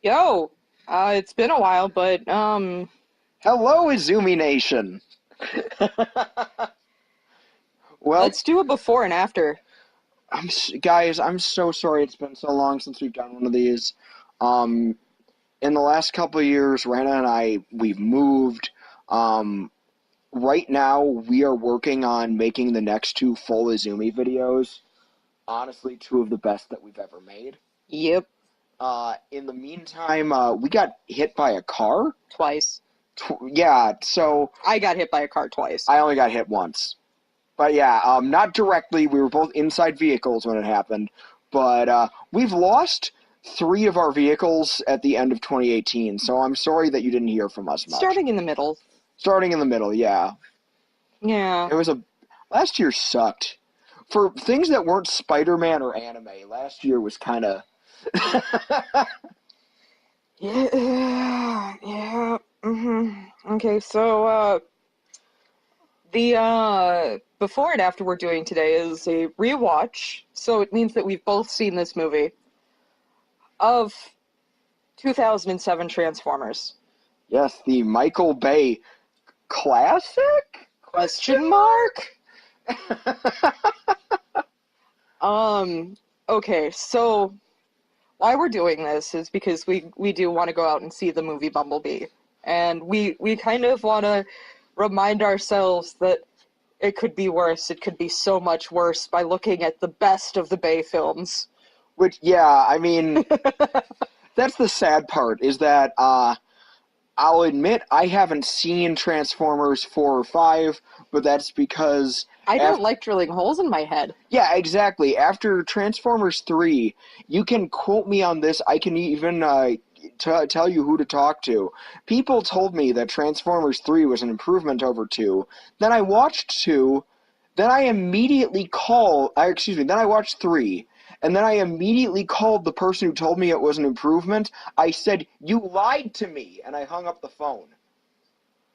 Yo, it's been a while, but Hello, Izumi Nation. Well, let's do a before and after. guys, I'm so sorry it's been so long since we've done one of these. Um, in the last couple of years, Rena and we've moved. Um, right now, we are working on making the next two full Izumi videos. Honestly, two of the best that we've ever made. Yep, In the meantime, we got hit by a car. twice. Yeah, so I got hit by a car twice. I only got hit once. But yeah, not directly. We were both inside vehicles when it happened. But we've lost three of our vehicles at the end of 2018, so I'm sorry that you didn't hear from us much. Starting in the middle. Starting in the middle, yeah. Yeah. It was a last year sucked. For things that weren't Spider-Man or anime, last year was kind of Yeah, yeah. Okay, so the before and after we're doing today is a rewatch. So it means that we've both seen this movie of 2007 Transformers. yes, the Michael Bay classic? Question mark? Okay, so why we're doing this is because we do want to go out and see the movie Bumblebee. And we kind of want to remind ourselves that it could be worse. It could be so much worse by looking at the best of the Bay films. Which, yeah, I mean, that's the sad part, is that I'll admit I haven't seen Transformers 4 or 5, but that's because I don't after, like drilling holes in my head. yeah, exactly. After Transformers 3, you can quote me on this. I can even tell you who to talk to. People told me that Transformers 3 was an improvement over 2. Then I watched 2. Then I immediately then I watched 3. And then I immediately called the person who told me it was an improvement. I said, "You lied to me," and I hung up the phone. I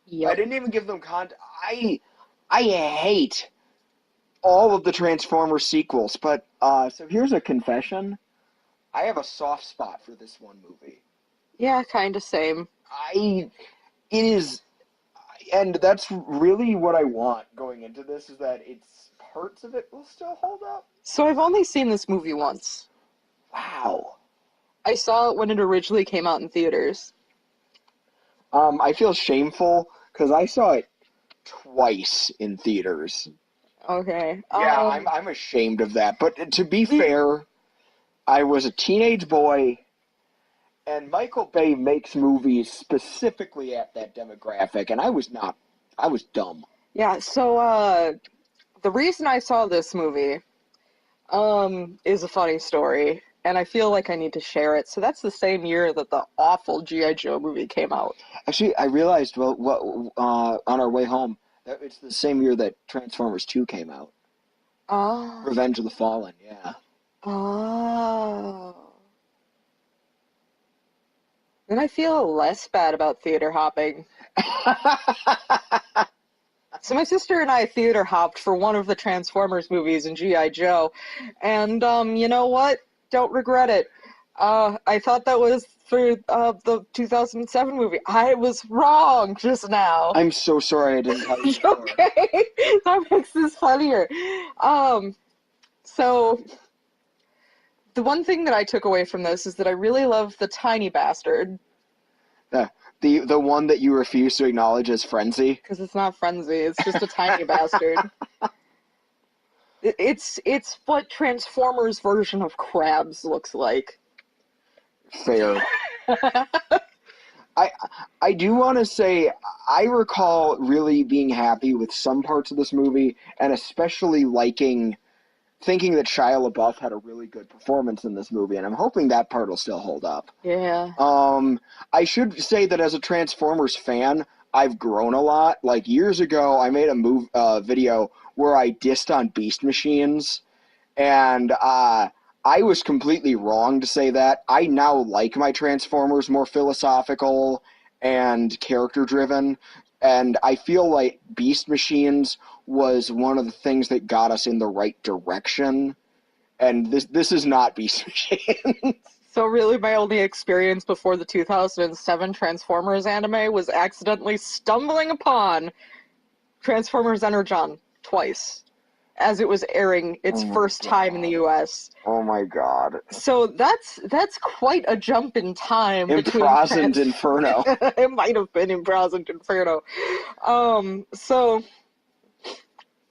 Yep. didn't even give them I hate all of the Transformers sequels, but so here's a confession. I have a soft spot for this one movie. Yeah, kind of same. I it is and that's really what I want going into this is that it's parts of it will still hold up. So I've only seen this movie once. Wow. I saw it when it originally came out in theaters. I feel shameful because I saw it twice in theaters. Okay. Yeah, I'm ashamed of that. But to be We fair, I was a teenage boy, and Michael Bay makes movies specifically at that demographic, and I was not. I was dumb. Yeah, so the reason I saw this movie is a funny story, and I feel like I need to share it. So that's the same year that the awful G.I. Joe movie came out. Actually, I realized on our way home that it's the same year that Transformers 2 came out. Oh. Revenge of the Fallen, yeah. Oh. Then I feel less bad about theater hopping. So my sister and I theater hopped for one of the Transformers movies in G.I. Joe, and you know what? Don't regret it. I thought that was for the 2007 movie. I was wrong just now. I'm so sorry I didn't tell you before. Okay, that makes this funnier. Um, so the one thing that I took away from this is that I really love the tiny bastard Uh, the one that you refuse to acknowledge as Frenzy. because it's not Frenzy. It's just a tiny bastard. It's what Transformers' version of Krabs looks like. Fair. I I do want to say I recall really being happy with some parts of this movie, and especially thinking that Shia LaBeouf had a really good performance in this movie, and I'm hoping that part will still hold up. Yeah. I should say that as a Transformers fan, I've grown a lot. Like years ago, I made a video where I dissed on Beast Machines, and I was completely wrong to say that. I now like my Transformers more philosophical and character driven, and I feel like Beast Machines was one of the things that got us in the right direction. And this is not Beast Machines. So really my only experience before the 2007 Transformers anime was accidentally stumbling upon Transformers Energon twice as it was airing its Oh my first time in the god. US. Oh my god. So that's quite a jump in time between Imprisoned Inferno. It might have been Imprisoned Inferno. So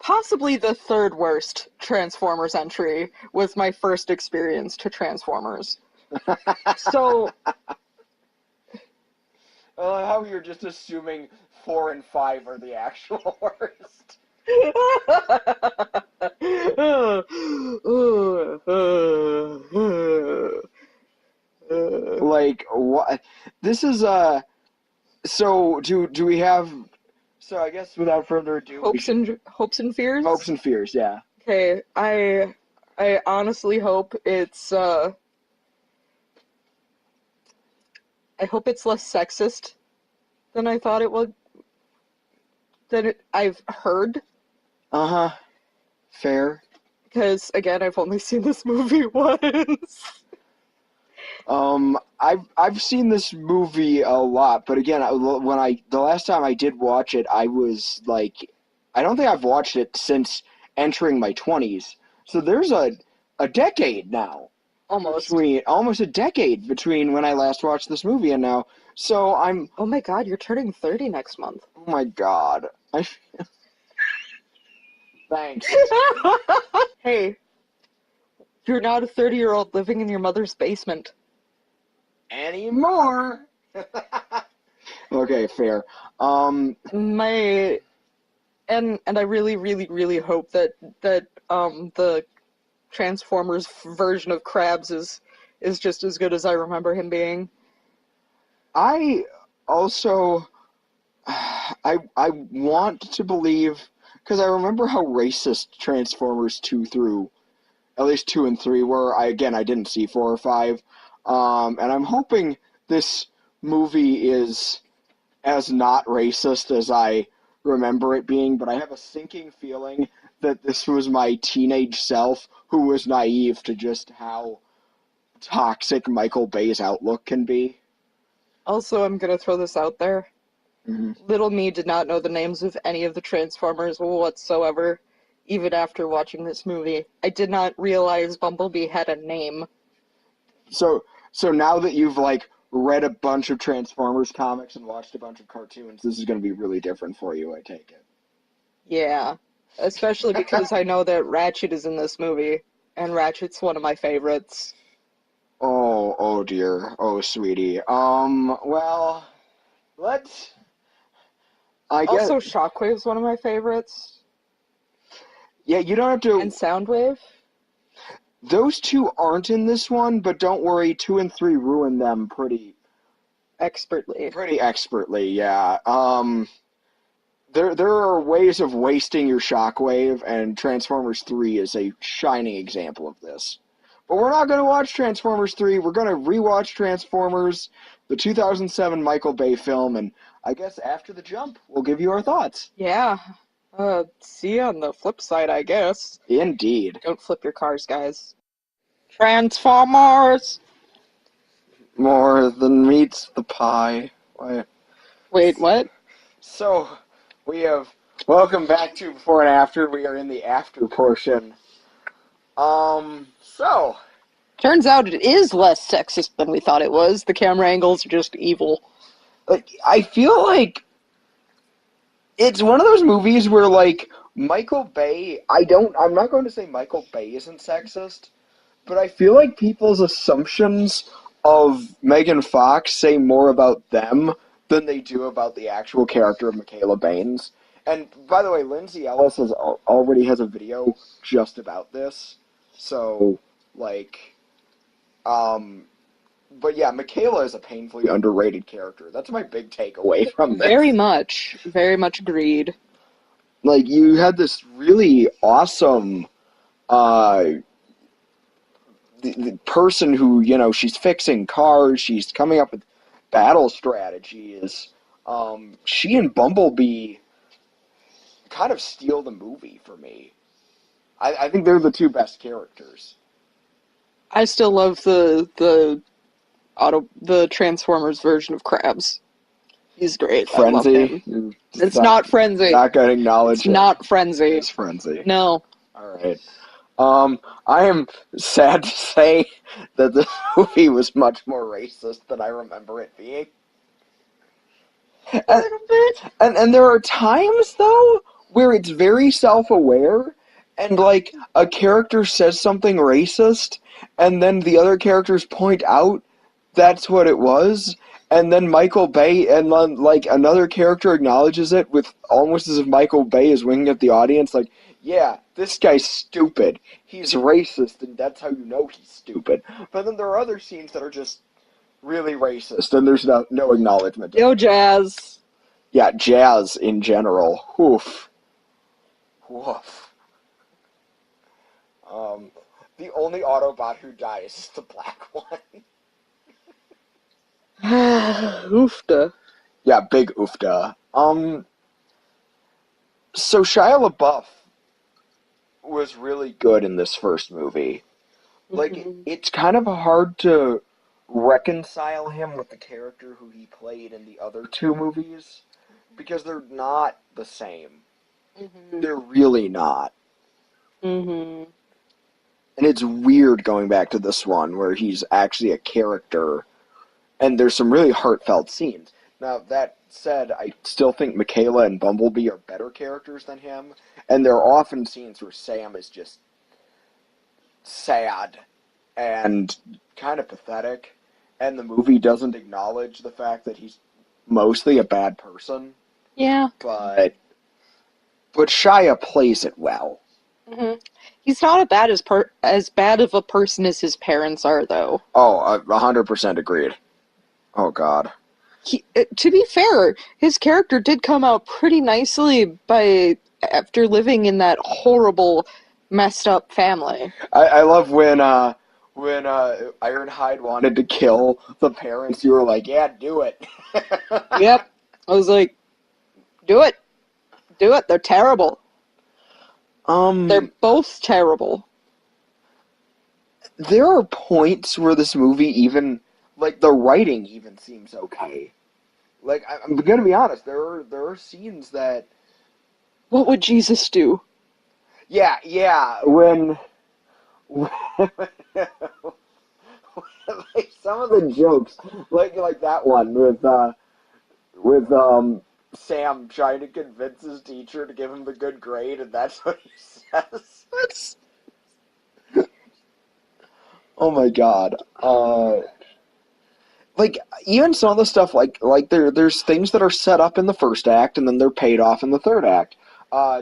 possibly the third worst Transformers entry was my first experience to Transformers. So How you're just assuming 4 and 5 are the actual worst. Like what? This is So do we have? So I guess without further ado, we should Hopes and fears. hopes and fears. Yeah. Okay, I honestly hope I hope it's less sexist than I thought it would. I've heard, Uh huh. Fair. because again, I've only seen this movie once. I've seen this movie a lot, but again, the last time I did watch it, I was like, I don't think I've watched it since entering my 20s. So there's a decade now. Almost. Almost a decade between when I last watched this movie and now. So I'm, Oh my God, you're turning 30 next month. oh my god. Thanks. Hey, you're not a 30-year-old living in your mother's basement. Anymore. Okay, fair. My and I really, really, really hope that the Transformers version of Krabs is just as good as I remember him being. I also, I want to believe, because I remember how racist Transformers 2 through, at least 2 and 3 were. I didn't see 4 or 5. And I'm hoping this movie is as not racist as I remember it being, but I have a sinking feeling that this was my teenage self who was naive to just how toxic Michael Bay's outlook can be. Also, I'm gonna throw this out there. Mhm. Little me did not know the names of any of the Transformers whatsoever, even after watching this movie. I did not realize Bumblebee had a name. So now that you've like read a bunch of Transformers comics and watched a bunch of cartoons, this is going to be really different for you, I take it. Yeah, especially because I know that Ratchet is in this movie, and Ratchet's one of my favorites. Oh dear. Oh sweetie. Well, let's I guess Also, Shockwave's one of my favorites, yeah, you don't have and to Soundwave. those two aren't in this one, but don't worry, 2 and 3 ruin them Expertly. pretty expertly, yeah. There are ways of wasting your shockwave, and Transformers 3 is a shining example of this. But we're not going to watch Transformers 3. We're going to rewatch Transformers, the 2007 Michael Bay film, and I guess after the jump, we'll give you our thoughts. Yeah. See you on the flip side, I guess. Indeed. Don't flip your cars, guys. Transformers! More than meets the pie. Wait, what? So, we have welcome back to Before and After. We are in the after portion. So Turns out it is less sexist than we thought it was. The camera angles are just evil. like I feel like it's one of those movies where like Michael Bay, I'm not going to say Michael Bay isn't sexist, but I feel like people's assumptions of Megan Fox say more about them than they do about the actual character of Michaela Baines. And by the way, Lindsay Ellis already has a video just about this. So like um but yeah, Michaela is a painfully underrated character. That's my big takeaway from this. Very much agreed. Like you had this really awesome uh the person who, she's fixing cars, she's coming up with battle strategies. She and Bumblebee kind of steal the movie for me. I think they're the two best characters. I still love the the Transformers version of Krabs. He's great. I love Frenzy? him. It's not Frenzy. Not gonna acknowledge It's not Frenzy. It's Frenzy. No. Alright. I am sad to say that this movie was much more racist than I remember it being. A little bit. And there are times, though, where it's very self-aware, and, like, a character says something racist, and then the other characters point out that's what it was, and then Michael Bay, and then, like, another character acknowledges it with almost as if Michael Bay is winking at the audience, like, yeah, this guy's stupid. He's racist, and that's how you know he's stupid. But then there are other scenes that are just really racist, and there's no acknowledgement. Yo, Jazz. Yeah, jazz in general. Woof. Woof. The only Autobot who dies is the black one. Oofda. Yeah, big oofda. So Shia LaBeouf was really good in this first movie. Like, it's kind of hard to reconcile him with the character who he played in the other two movies, because they're not the same. They're really not. And it's weird going back to this one, where he's actually a character, and there's some really heartfelt scenes. Now, that said, I still think Michaela and Bumblebee are better characters than him, and there are often scenes where Sam is just sad and kind of pathetic, and the movie doesn't acknowledge the fact that he's mostly a bad person. Yeah. But Shia plays it well. He's not as bad of a person as his parents are, though. Oh, 100% agreed. Oh, God. To be fair, his character did come out pretty nicely after living in that horrible, messed up family. I love when Ironhide wanted to kill the parents. You were like, yeah, do it. Yep. I was like, do it. Do it. They're terrible. They're both terrible. There are points where this movie even, like, the writing even seems okay. Like, I'm gonna be honest, there are scenes that... What would Jesus do? Yeah, when like, some of the jokes, like that one with Sam trying to convince his teacher to give him the good grade, and that's what he says. Oh my God. Like, even some of the stuff, like there's things that are set up in the first act, and then they're paid off in the third act.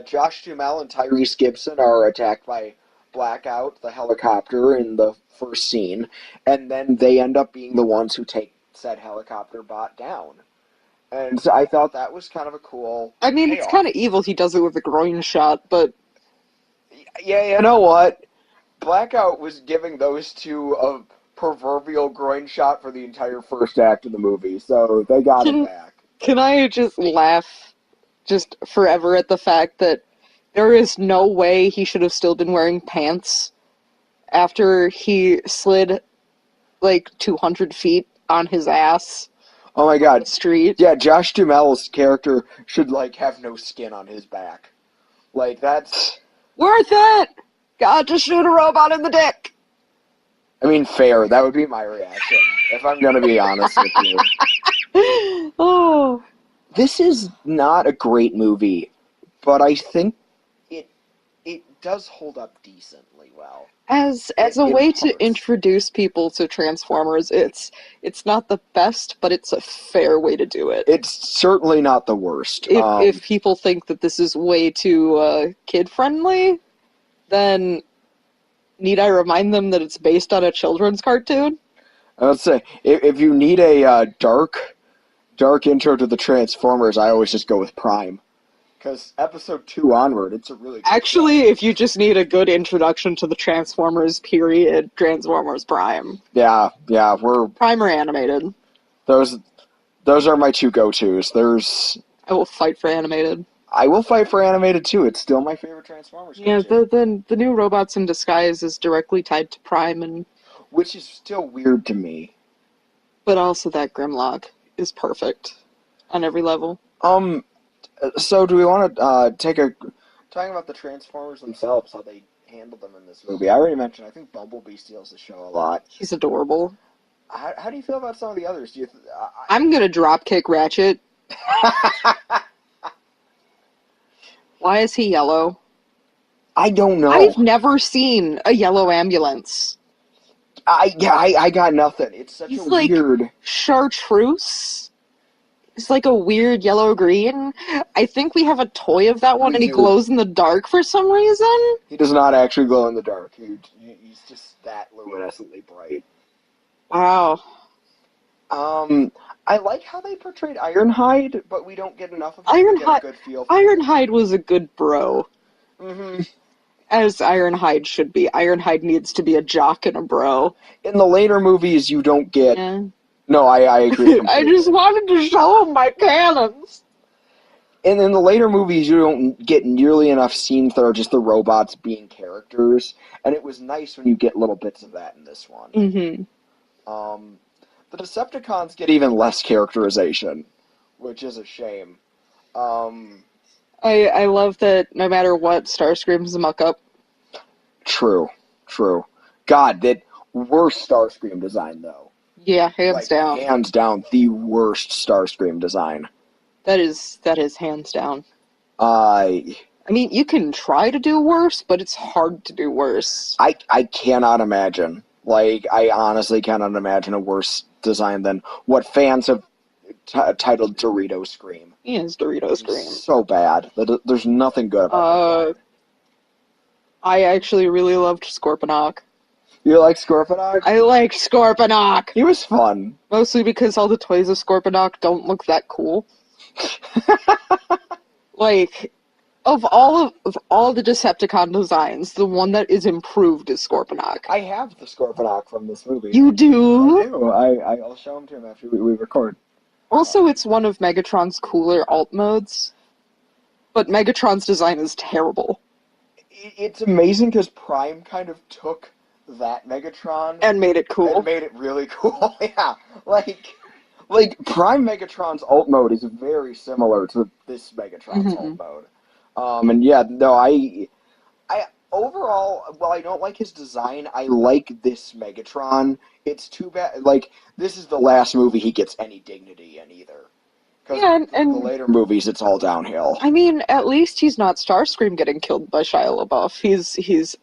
Josh Duhamel and Tyrese Gibson are attacked by Blackout, the helicopter, in the first scene, and then they end up being the ones who take said helicopter bot down. And so I thought that was kind of a cool payoff. It's kind of evil he does it with a groin shot, but... Yeah, you know what? Blackout was giving those two a proverbial groin shot for the entire first act of the movie, so they got it back. Can I just laugh just forever at the fact that there is no way he should have still been wearing pants after he slid like 200 feet on his ass? Oh my God. The street. Yeah, Josh Duhamel's character should, like, have no skin on his back. Like, that's... Worth it! God, to shoot a robot in the dick! I mean, fair. That would be my reaction, if I'm gonna be honest with you. Oh. This is not a great movie, but I think it does hold up decently well. As a way to introduce people to Transformers, it's not the best, but it's a fair way to do it. It's certainly not the worst. If people think that this is way too kid-friendly, then need I remind them that it's based on a children's cartoon? I would say, if you need a dark intro to the Transformers, I always just go with Prime. Because episode 2 onward, it's a really good Actually, if you just need a good introduction to the Transformers, period, Transformers Prime. Yeah, we're... Prime or animated. Those are my two go-tos. I will fight for animated. I will fight for animated, too. It's still my favorite Transformers cartoon. Yeah, the new Robots in Disguise is directly tied to Prime, and... Which is still weird to me. But also that Grimlock is perfect on every level. So do we want to talking about the Transformers themselves, how they handled them in this movie? I already mentioned. I think Bumblebee steals the show a lot. He's adorable. How do you feel about some of the others? Do you? I'm gonna dropkick Ratchet. Why is he yellow? I don't know. I've never seen a yellow ambulance. I got nothing. It's such He's a like weird. chartreuse. It's like a weird yellow-green. I think we have a toy of that one, We and he do. glows in the dark for some reason. He does not actually glow in the dark. He's just that luminescently bright. Wow. I like how they portrayed Ironhide, but we don't get enough of him to get a good feel for him. Ironhide was a good bro. Mm-hmm. As Ironhide should be. Ironhide needs to be a jock and a bro. In the later movies, you don't get... Yeah. No, I agree completely. I just wanted to show him my cannons. And in the later movies, you don't get nearly enough scenes that are just the robots being characters, and it was nice when you get little bits of that in this one. Mm-hmm. The Decepticons get even less characterization, which is a shame. I love that no matter what, Starscream's a muck-up. True. God, that worst Starscream design, though. Yeah, hands down. Hands down, the worst Starscream design. That is hands down. I mean, you can try to do worse, but it's hard to do worse. I cannot imagine. I honestly cannot imagine a worse design than what fans have titled Dorito Scream. Yeah, it's Dorito Scream. So bad. There's nothing good about it. I actually really loved Scorponok. You like Scorponok? I like Scorponok! He was fun. Mostly because all the toys of Scorponok don't look that cool. Of all the Decepticon designs, the one that is improved is Scorponok. I have the Scorponok from this movie. You do? I do. I'll show him to him after we record. Also, it's one of Megatron's cooler alt modes, but Megatron's design is terrible. It's amazing because Prime kind of took that Megatron and made it cool. And made it really cool. Yeah, like Prime Megatron's alt mode is very similar to this Megatron's alt mode. And yeah, no, I overall, while I don't like his design, I like this Megatron. It's too bad. This is the last movie he gets any dignity in either. Because and the later movies, it's all downhill. I mean, at least he's not Starscream getting killed by Shia LaBeouf. He's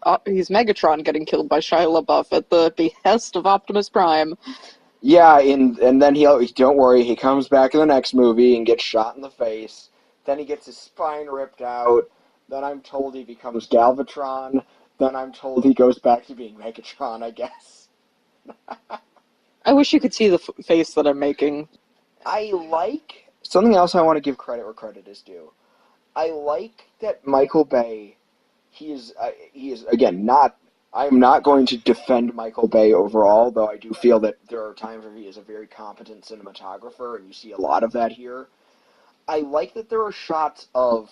Megatron getting killed by Shia LaBeouf at the behest of Optimus Prime. Yeah, and then don't worry, he comes back in the next movie and gets shot in the face. Then he gets his spine ripped out. Then I'm told he becomes Galvatron. Then I'm told he goes back to being Megatron, I guess. I wish you could see the face that I'm making. Something else I want to give credit where credit is due. I like that Michael Bay, he is again, I'm not going to defend Michael Bay overall, though I do feel that there are times where he is a very competent cinematographer, and you see a lot of that here. I like that there are shots of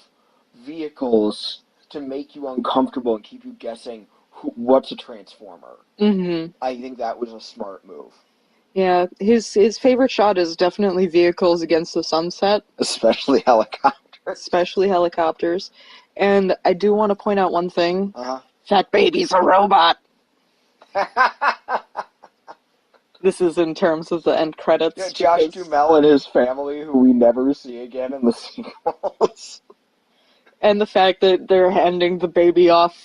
vehicles to make you uncomfortable and keep you guessing what's a Transformer. Mm-hmm. I think that was a smart move. Yeah, his favorite shot is definitely vehicles against the sunset. Especially helicopters. And I do want to point out one thing. That baby's a robot! This is in terms of the end credits. Yeah, Josh Duhamel and his family, who we never see again in the sequels. And the fact that they're handing the baby off.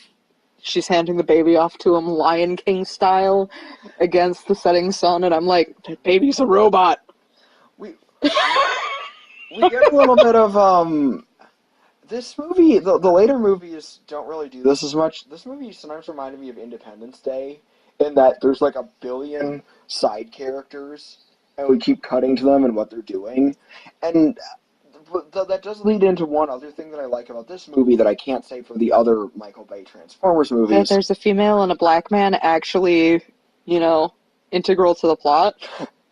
She's handing the baby off to him Lion King style against the setting sun, and I'm like, that baby's a robot. We get a little bit of, this movie, the later movies don't really do this as much. This movie sometimes reminded me of Independence Day, in that there's like a billion side characters, and we keep cutting to them and what they're doing. And that does lead into one other thing that I like about this movie that I can't say for the other Michael Bay Transformers movies. There's a female and a black man actually, integral to the plot.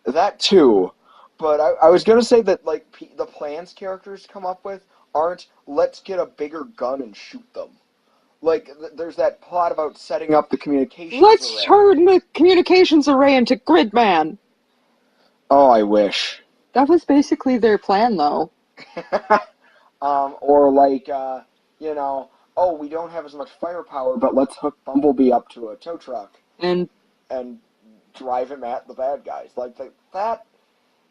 That too. But I was going to say that, the plans characters come up with aren't, let's get a bigger gun and shoot them. There's that plot about setting up the communications array. Let's turn the communications array into Gridman. Oh, I wish. That was basically their plan, though. Or like, you know, oh, we don't have as much firepower, but let's hook Bumblebee up to a tow truck And and drive him at the bad guys. Like that.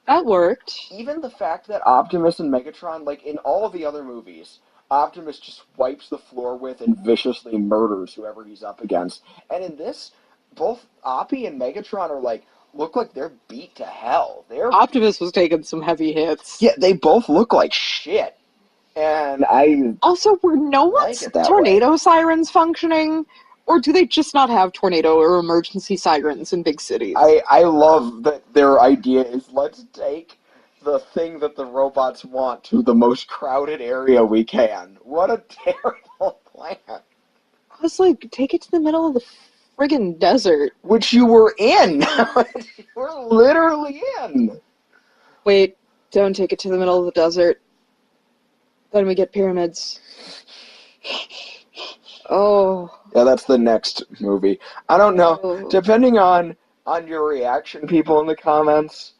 that worked. Even the fact that Optimus and Megatron, like in all of the other movies, Optimus just wipes the floor with and viciously murders whoever he's up against. And in this, both Oppie and Megatron are like look like they're beat to hell. Optimus was taking some heavy hits. Yeah, they both look like shit. And I Also, were no like one's it that tornado sirens functioning? Or do they just not have tornado or emergency sirens in big cities? I love that their idea is let's take the thing that the robots want to the most crowded area we can. What a terrible plan. I was like, take it to the middle of the friggin' desert. Which you were in. You were literally in. Wait, don't take it to the middle of the desert. Then we get pyramids. Oh. Yeah, that's the next movie. I don't know. Oh. Depending on your reaction, people in the comments,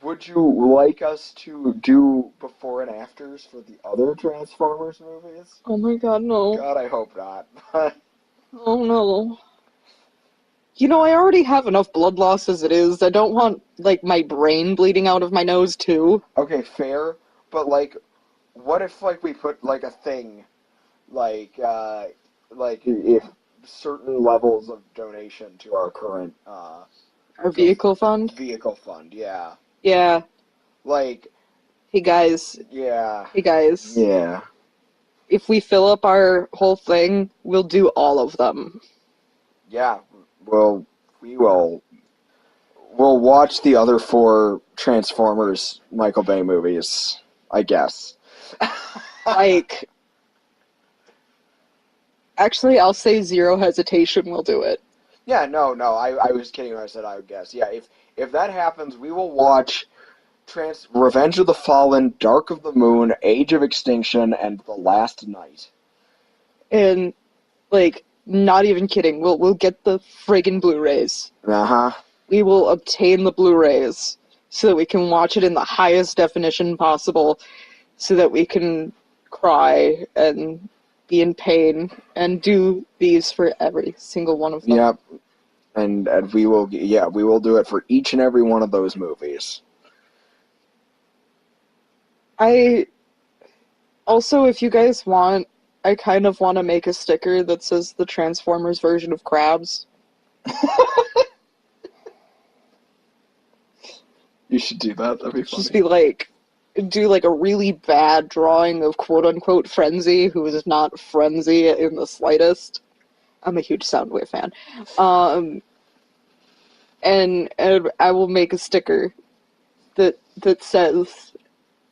would you like us to do before and afters for the other Transformers movies? Oh my god, no. God, I hope not. Oh no. You know, I already have enough blood loss as it is. I don't want, like, my brain bleeding out of my nose, too. Okay, fair, but, like, what if, like, we put, like, a thing, like if certain levels of donation to our current, Our vehicle fund? vehicle fund, yeah. Yeah. Like, Hey guys. yeah. Hey guys. Yeah. If we fill up our whole thing, we'll do all of them. Yeah, well, we'll watch the other 4 Transformers Michael Bay movies, I guess. Like, actually, I'll say zero hesitation, we'll do it. Yeah, no, I was kidding when I said I would guess. Yeah, if that happens, we will watch Revenge of the Fallen, Dark of the Moon, Age of Extinction, and The Last Night. And, like, not even kidding, we'll get the friggin' Blu-rays. Uh-huh. We will obtain the Blu-rays so that we can watch it in the highest definition possible, so that we can cry and be in pain and do these for every single one of them. Yep. And we will do it for each and every one of those movies. I also, if you guys want, I kind of want to make a sticker that says the Transformers version of crabs. You should do that. That'd be funny. Just be like, do like a really bad drawing of quote-unquote Frenzy, who is not Frenzy in the slightest. I'm a huge Soundwave fan. And I will make a sticker that says,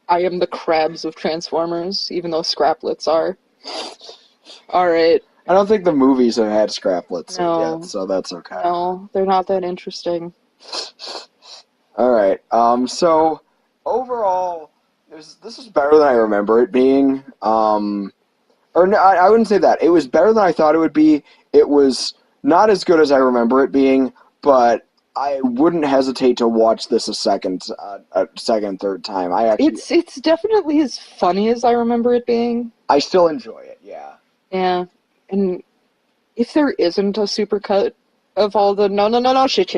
I am the crabs of Transformers, even though scraplets are. Alright. I don't think the movies have had scraplets No. yet, so that's okay. No, they're not that interesting. Alright, so overall, this is better than I remember it being. Or no, I wouldn't say that. It was better than I thought it would be. It was not as good as I remember it being, but I wouldn't hesitate to watch this a second, third time. It's definitely as funny as I remember it being. I still enjoy it, yeah. Yeah, and if there isn't a supercut of all the no shit,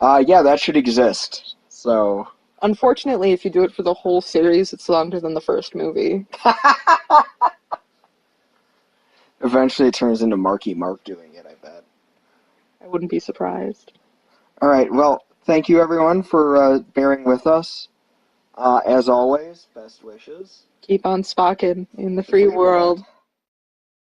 Yeah, that should exist. So unfortunately, if you do it for the whole series, it's longer than the first movie. eventually it turns into Marky Mark doing it, I bet. I wouldn't be surprised. Alright, well, thank you everyone for bearing with us. As always, best wishes. Keep on spocking in the free world.